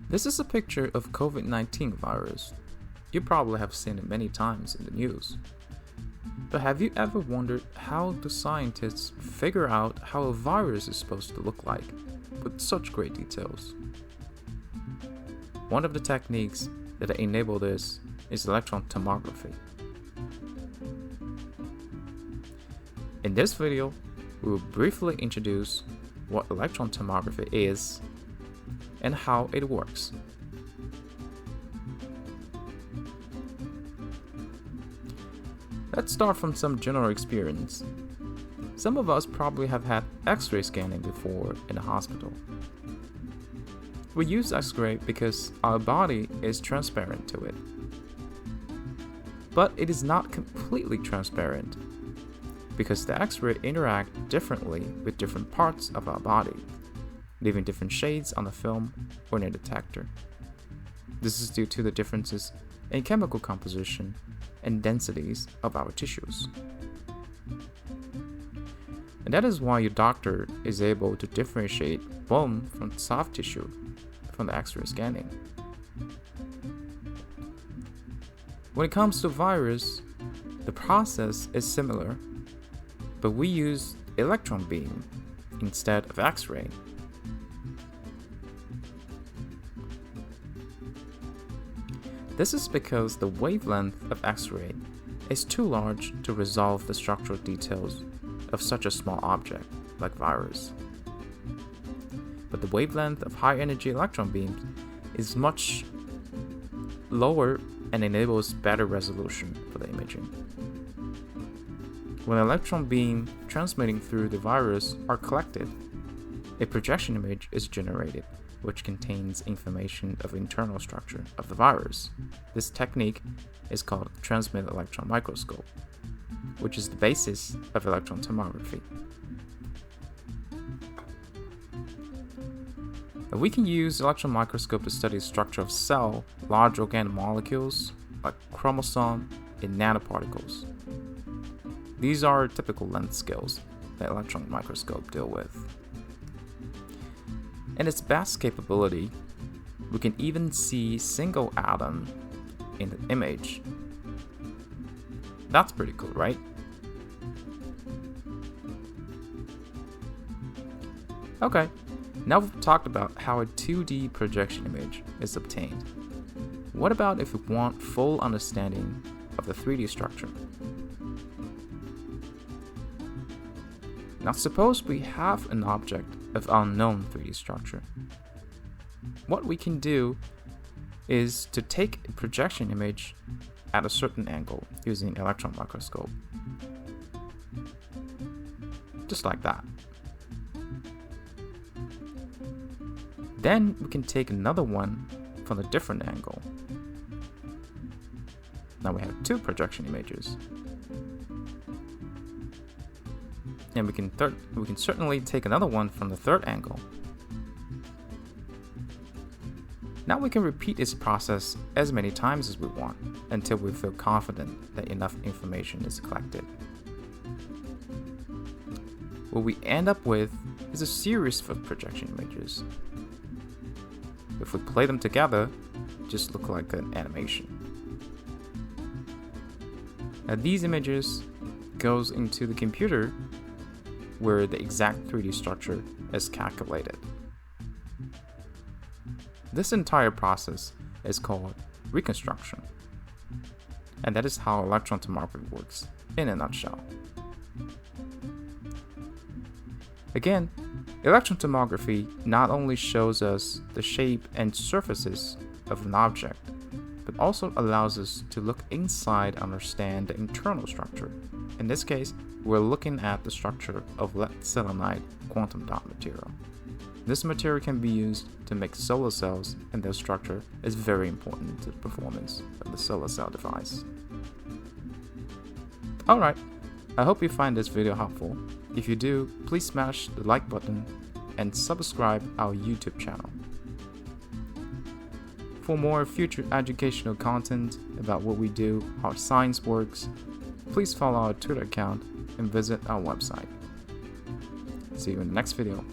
This is a picture of COVID-19 virus. You probably have seen it many times in the news. But have you ever wondered how the scientists figure out how a virus is supposed to look like with such great details? One of the techniques that enable this is electron tomography. In this video, we will briefly introduce what electron tomography is and how it works. Let's start from some general experience. Some of us probably have had X-ray scanning before in a hospital. We use X-ray because our body is transparent to it. But it is not completely transparent because the X-ray interact differently with different parts of our body, leaving different shades on the film or in a detector. This is due to the differences in chemical composition and densities of our tissues. And that is why your doctor is able to differentiate bone from soft tissue from the X-ray scanning. When it comes to virus, the process is similar, but we use electron beam instead of X-ray. This is because the wavelength of X-ray is too large to resolve the structural details of such a small object like virus. But the wavelength of high-energy electron beams is much lower and enables better resolution for the imaging. When an electron beam transmitting through the virus are collected, a projection image is generated, which contains information of the internal structure of the virus. This technique is called transmitted electron microscope, which is the basis of electron tomography. We can use electron microscope to study the structure of cell, large organic molecules like chromosome, and nanoparticles. These are typical length scales that electron microscope deal with. In its best capability, we can even see single atom in the image. That's pretty cool, right? Okay, now we've talked about how a 2D projection image is obtained. What about if we want full understanding of the 3D structure? Now suppose we have an object of unknown 3D structure. What we can do is to take a projection image at a certain angle using electron microscope. Just like that. Then we can take another one from a different angle. Now we have two projection images. And we can certainly take another one from the third angle. Now we can repeat this process as many times as we want until we feel confident that enough information is collected. What we end up with is a series of projection images. If we play them together, just look like an animation. Now these images goes into the computer where the exact 3D structure is calculated. This entire process is called reconstruction, and that is how electron tomography works in a nutshell. Again, electron tomography not only shows us the shape and surfaces of an object, but also allows us to look inside and understand the internal structure. In this case, we're looking at the structure of lead selenide quantum dot material. This material can be used to make solar cells, and their structure is very important to the performance of the solar cell device. Alright, I hope you find this video helpful. If you do, please smash the like button and subscribe our YouTube channel. For more future educational content about what we do, how science works, please follow our Twitter account and visit our website. See you in the next video.